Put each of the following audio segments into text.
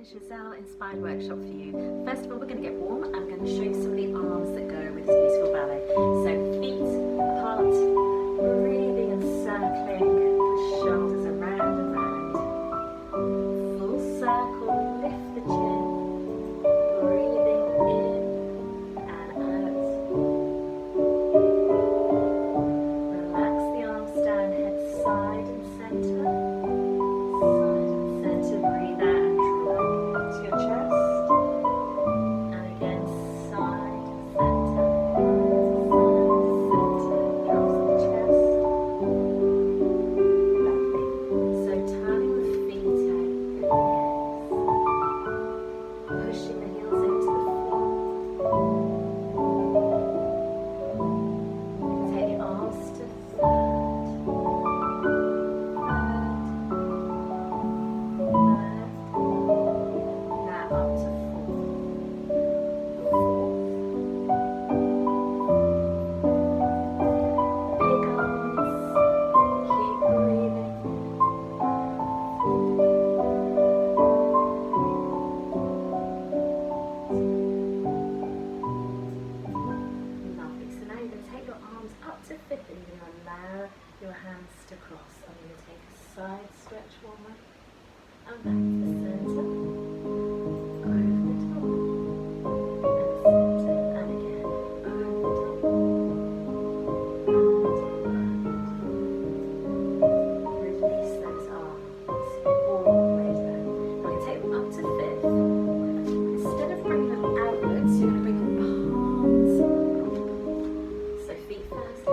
Giselle inspired workshop for you. First of all, we're going to get warm. I'm going to show you some of the arms that go with this beautiful ballet. So feet apart, breathing and circling, the shoulders around and round. Full circle, lift the chin, breathing in and out. Relax the arms down, head side and centre. Allow your hands to cross. I'm going to take a side stretch one way and back to the centre, over the top, and centre, and again, over the top, and release those arms all the way down. I'm going to take them up to fifth. Instead of bringing them outwards, you're going to bring them palms up. So feet first.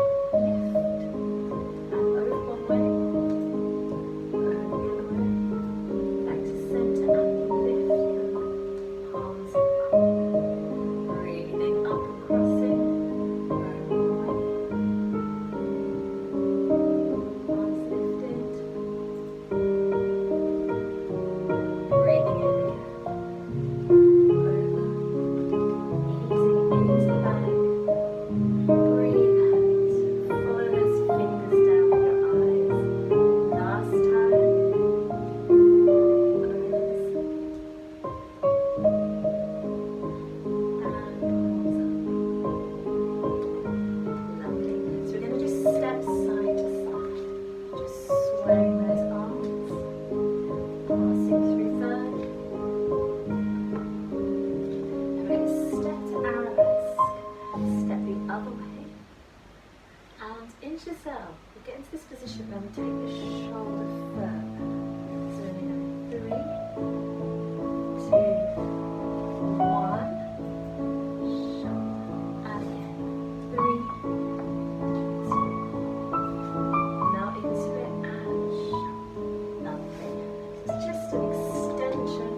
In Giselle, we get into this position where we take the shoulder further. So we're going to 3, 2, 1, shoulder, and again, 3, 2, now into it and shoulder, lovely. It's just an extension.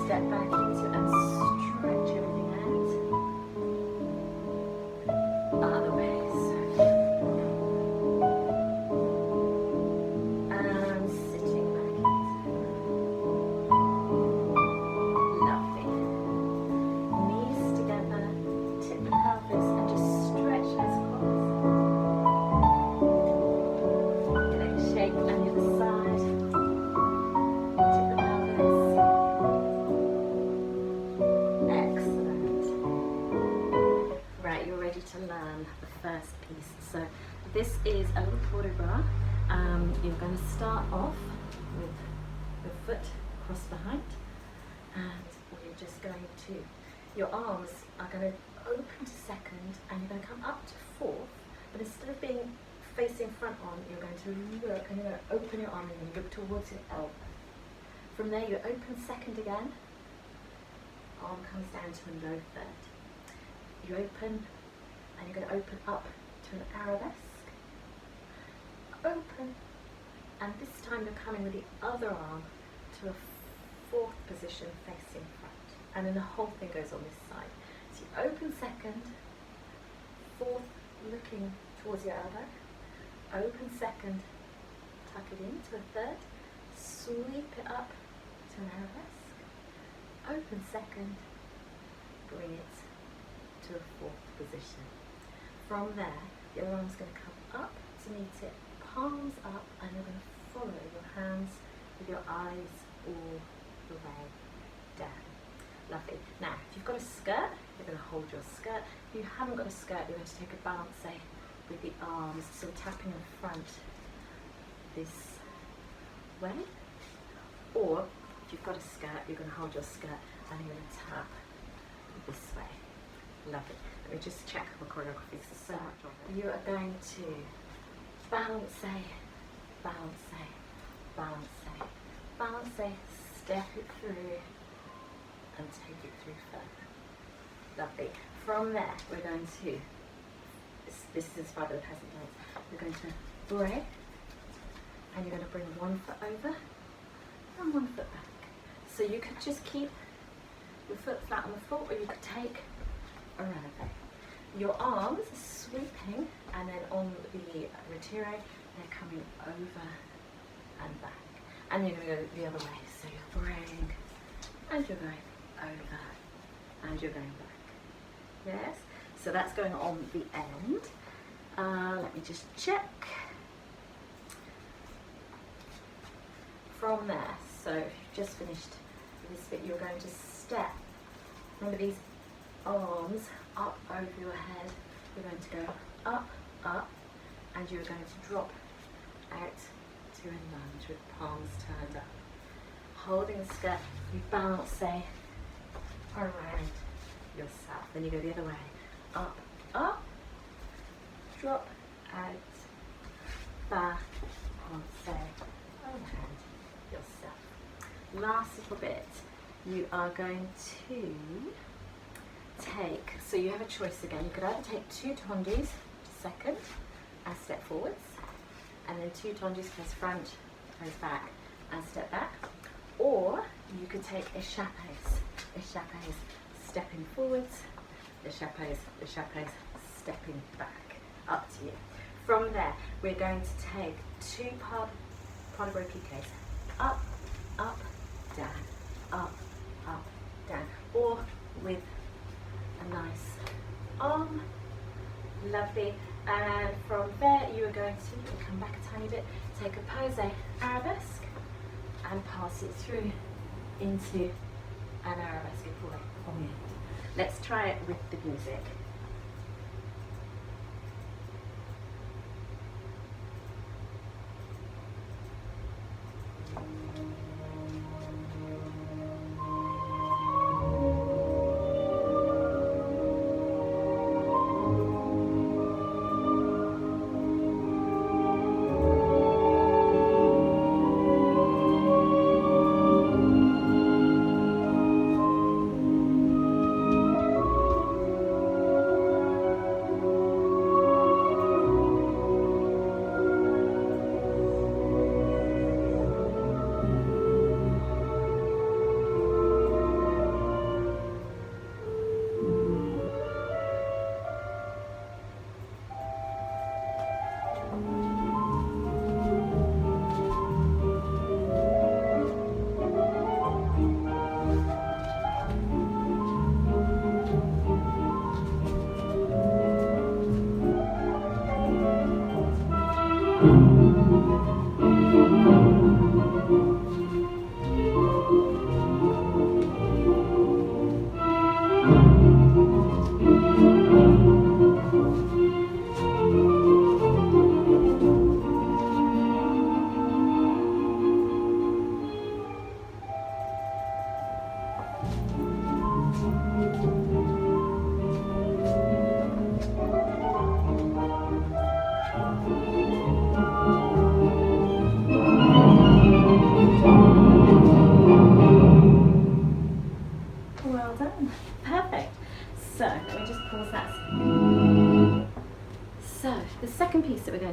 Step back into and stretch everything out. Other ways. And sitting back into. Lovely. Knees together, tip the pelvis, and just stretch those quads. Okay, shake on the other side. Tip the pelvis. To learn the first piece. So this is a little choreography. You're going to start off with your foot crossed behind, and we're just going to, your arms are going to open to second, and you're going to come up to fourth, but instead of being facing front arm, you're going to look and you're going to open your arm and you look towards your elbow. From there, you open second again. Arm comes down to a low third. You open and you're going to open up to an arabesque. Open. And this time you're coming with the other arm to a fourth position facing front. And then the whole thing goes on this side. So you open second, fourth looking towards your elbow. Open second, tuck it in to a third, sweep it up to an arabesque. Open second, bring it to a fourth position. From there, your arm's going to come up to meet it, palms up, and you're going to follow your hands with your eyes all the way down. Lovely. Now, if you've got a skirt, you're going to hold your skirt. If you haven't got a skirt, you're going to take a balance with the arms, sort of tapping in front this way. Or, if you've got a skirt, you're going to hold your skirt and you're going to tap this way. Lovely. Let me just check my choreography. So much of it. You are going to balance, balance, balance, balance, step it through and take it through further. Lovely. From there, we're going to, this is inspired by the peasant dance, we're going to break and you're going to bring one foot over and one foot back. So you could just keep your foot flat on the floor, or you could take a releve. Your arms are sweeping, and then on the retire, they're coming over and back. And you're going to go the other way. So you're bring, and you're going over, and you're going back. Yes? So that's going on the end. Let me just check. From there, so if you've just finished this bit, you're going to step. Remember these arms up over your head. You're going to go up, up, and you're going to drop out to a lunge with palms turned up. Holding the skirt, you balance around yourself. Then you go the other way. Up, up, drop out, back, balance around yourself. Last little bit, you are going to take, so you have a choice again. You could either take 2 tondis to second and step forwards, and then 2 tondis face front, face back, and step back. Or you could take a chapeau, stepping forwards, the chapeau, stepping back. Up to you. From there, we're going to take 2 pas de piqués. Up, up, down, up, up, down. Or with a nice arm. Lovely. And from there, you are going to come back a tiny bit, take a pose arabesque, and pass it through into an arabesque from the end. Let's try it with the music.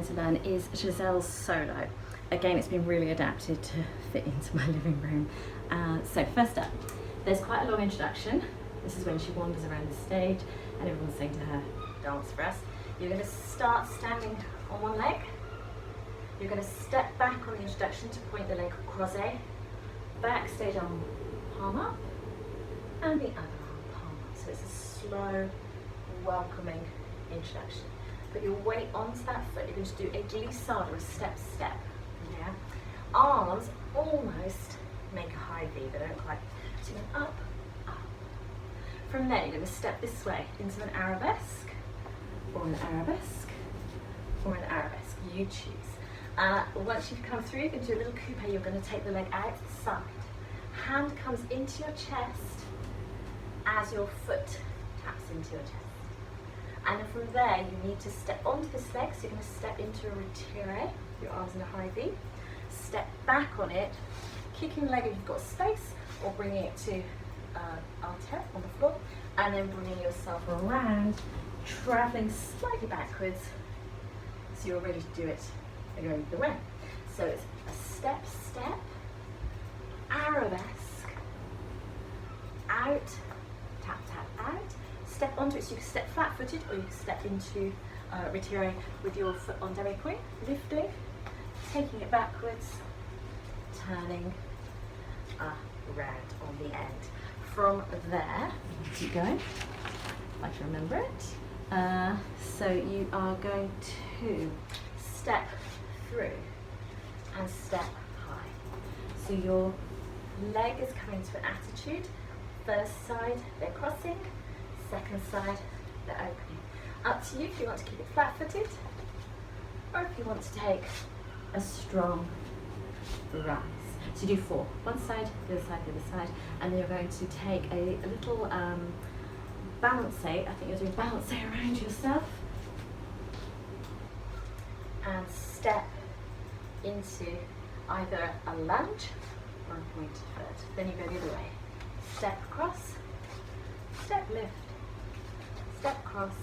to learn is Giselle's solo. Again, it's been really adapted to fit into my living room. So first up, there's quite a long introduction. This is when she wanders around the stage and everyone's saying to her, dance for us. You're going to start standing on one leg. You're going to step back on the introduction to point the leg croisé, backstage arm palm up, and the other arm palm up. So it's a slow, welcoming introduction. Put your weight onto that foot. You're going to do a glissade or a step. Yeah. Arms almost make a high V, but don't quite. So you're going up. From there, you're going to step this way into an arabesque, or an arabesque, or an arabesque. You choose. Once you've come through, you're going to do a little coupe. You're going to take the leg out to the side. Hand comes into your chest as your foot taps into your chest. And then from there, you need to step onto this leg. So you're going to step into a retire, your arms in a high V. Step back on it, kicking the leg if you've got space, or bringing it to alter on the floor, and then bringing yourself around, traveling slightly backwards, so you're ready to do it going the way. So it's a step, arabesque, out, tap, out, step onto it. So you can step flat-footed, or you can step into retire with your foot on demi-point, lifting, taking it backwards, turning around on the end. From there, keep going, if I can remember it. So you are going to step through and step high. So your leg is coming to an attitude. First side, they're crossing. Second side, they're opening. Up to you if you want to keep it flat-footed, or if you want to take a strong rise. So you do 4, one side, the other side, and then you're going to take a little balance. I think you're doing balance around yourself, and step into either a lunge or a pointed foot. Then you go the other way. Step across, step lift, step cross,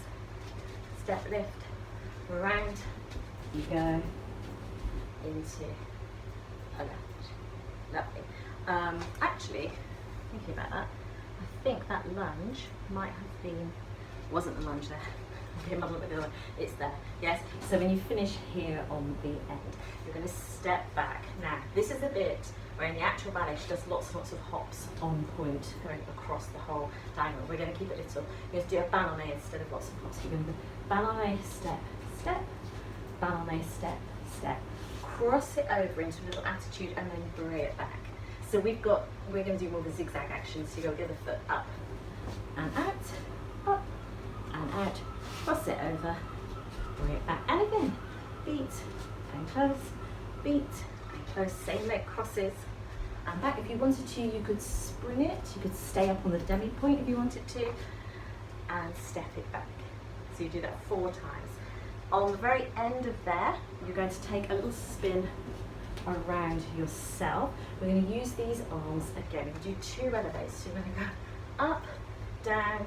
step lift, around you go into a lunge. Lovely. Actually, thinking about that, I think that lunge might have been, wasn't the lunge there. Okay, muddle with the other one. It's there, yes. So when you finish here on the end, you're going to step back. Now, this is a bit where in the actual ballet she does lots and lots of hops on point going across the whole diagonal. We're going to keep it little. You're going to do a ballet instead of lots of hops. You're going to do ballet, step, ballet, step. Cross it over into a little attitude and then bring it back. So we're going to do more of a zigzag action. So you go with the other foot up and out, cross it over, bring it back. And again, beat and close, beat and close, same leg crosses and back. If you wanted to, you could spring it. You could stay up on the demi point if you wanted to, and step it back. So you do that 4 times. On the very end of there, you're going to take a little spin around yourself. We're going to use these arms again. We do 2 elevates. So you're going to go up, down,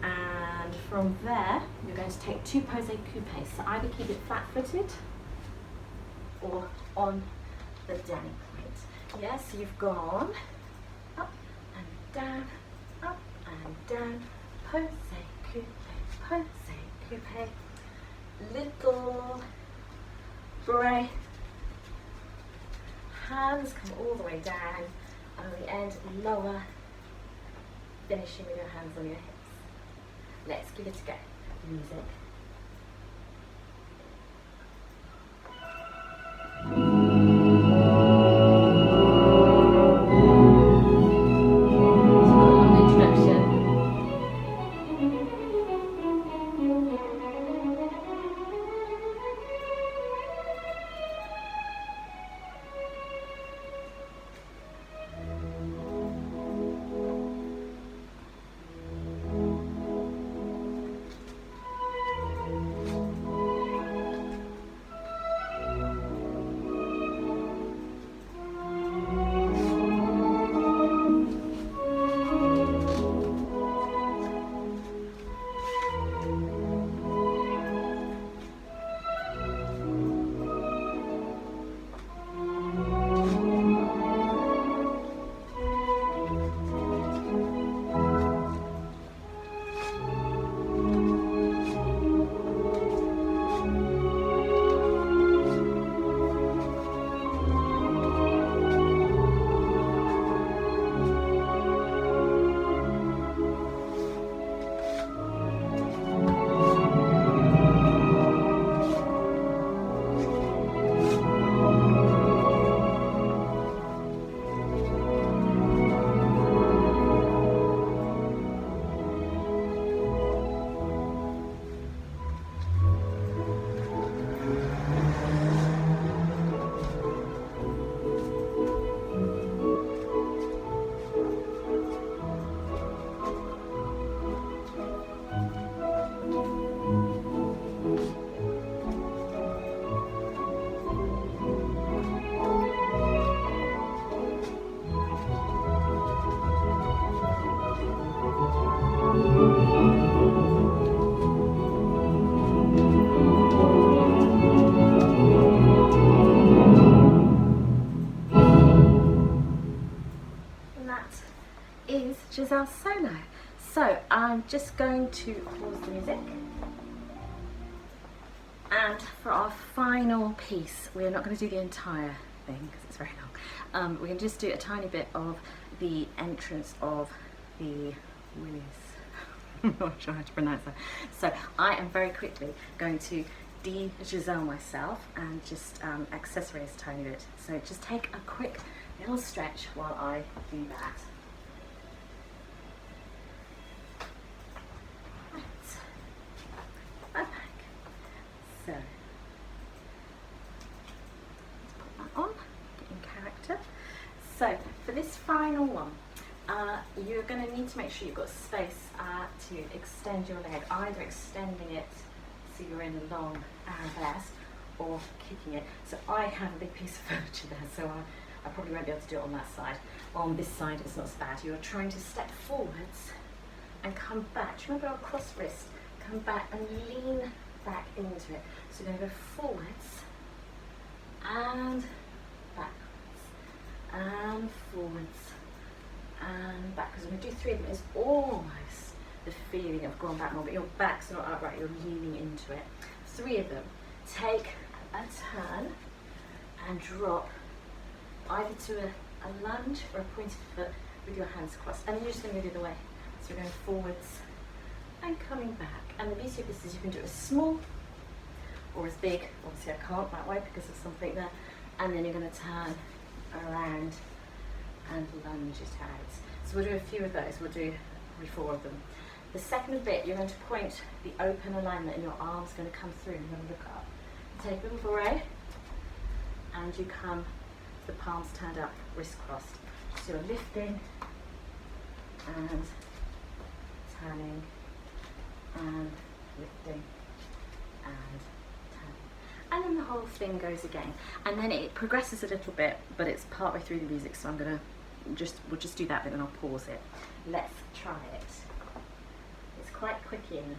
and from there, you're going to take 2 posé coupés. So either keep it flat-footed or on the demi point. Yes, so you've gone up and down, posé coupé, little break, hands come all the way down, and on the end lower, finishing with your hands on your hips. Let's give it a go. Music. our solo. So I'm just going to pause the music. And for our final piece, we're not going to do the entire thing because it's very long. We're going to just do a tiny bit of the entrance of the Willis. I'm not sure how to pronounce that. So I am very quickly going to de-Giselle myself and just accessorize a tiny bit. So just take a quick little stretch while I do that. Right. Back. So let's put that on, get in character. So for this final one, you're going to need to make sure you've got space to extend your leg, either extending it so you're in a long arabesque or kicking it. So I have a big piece of furniture there, so I probably won't be able to do it on that side. On this side it's not so bad. You're trying to step forwards and come back. Do you remember our cross wrist? Come back and lean back into it. So you're going to go forwards and backwards and forwards and back, because when we do 3 of them, it's almost the feeling of going back more, but your back's not upright, you're leaning into it. 3 of them. Take a turn and drop either to a lunge or a pointed foot with your hands crossed, and then you're just going to go the other way. So we're going forwards and coming back. And the beauty of this is you can do it as small or as big. Obviously I can't that way because of something there. And then you're going to turn around and lunge it out. So we'll do a few of those. We'll do 4 of them. The second bit, you're going to point the open alignment and your arm's going to come through. You're going to look up. Take a little beret and you come, the palms turned up, wrist crossed. So you're lifting and turning and lifting and turning. And then the whole thing goes again. And then it progresses a little bit, but it's partway through the music, so we'll just do that bit and I'll pause it. Let's try it. It's quite quick in.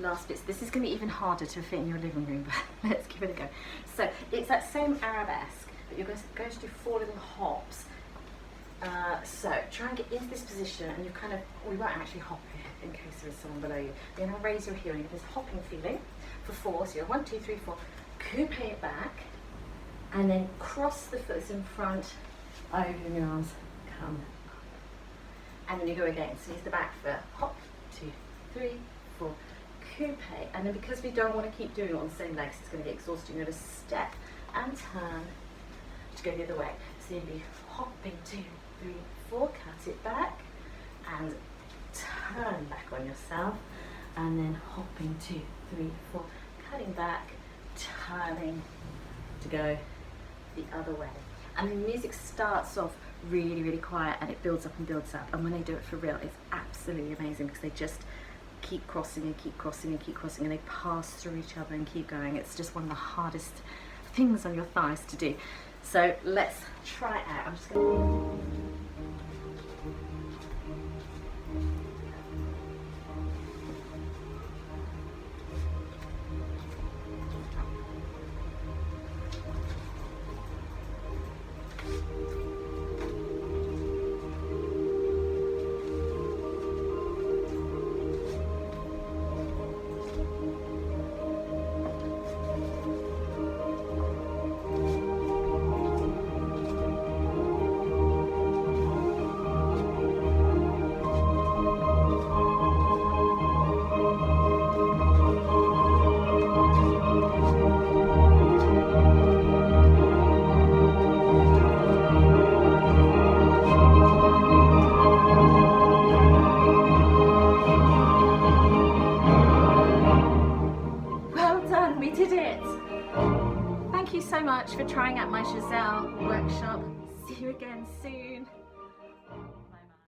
Last bits. This is going to be even harder to fit in your living room, but let's give it a go. So it's that same arabesque, but you're going to do 4 little hops. So try and get into this position, and we won't actually hop here in case there is someone below you. You're going to raise your heel and get this hopping feeling for 4. So you're 1, 2, 3, 4. Coupe it back, and then cross the foot in front, open your arms, come up. And then you go again. So use the back foot. Hop, 2, 3, 4. Coupe, and then because we don't want to keep doing it on the same legs, it's going to get exhausting. You're going to step and turn to go the other way. So you'll be hopping 2, 3, 4, cut it back and turn back on yourself, and then hopping 2, 3, 4, cutting back, turning to go the other way. And the music starts off really, really quiet, and it builds up and builds up. And when they do it for real, it's absolutely amazing because they just keep crossing and keep crossing and keep crossing, and they pass through each other and keep going. It's just one of the hardest things on your thighs to do. So let's try it out. I'm just going to... We did it! Thank you so much for trying out my Giselle workshop. See you again soon.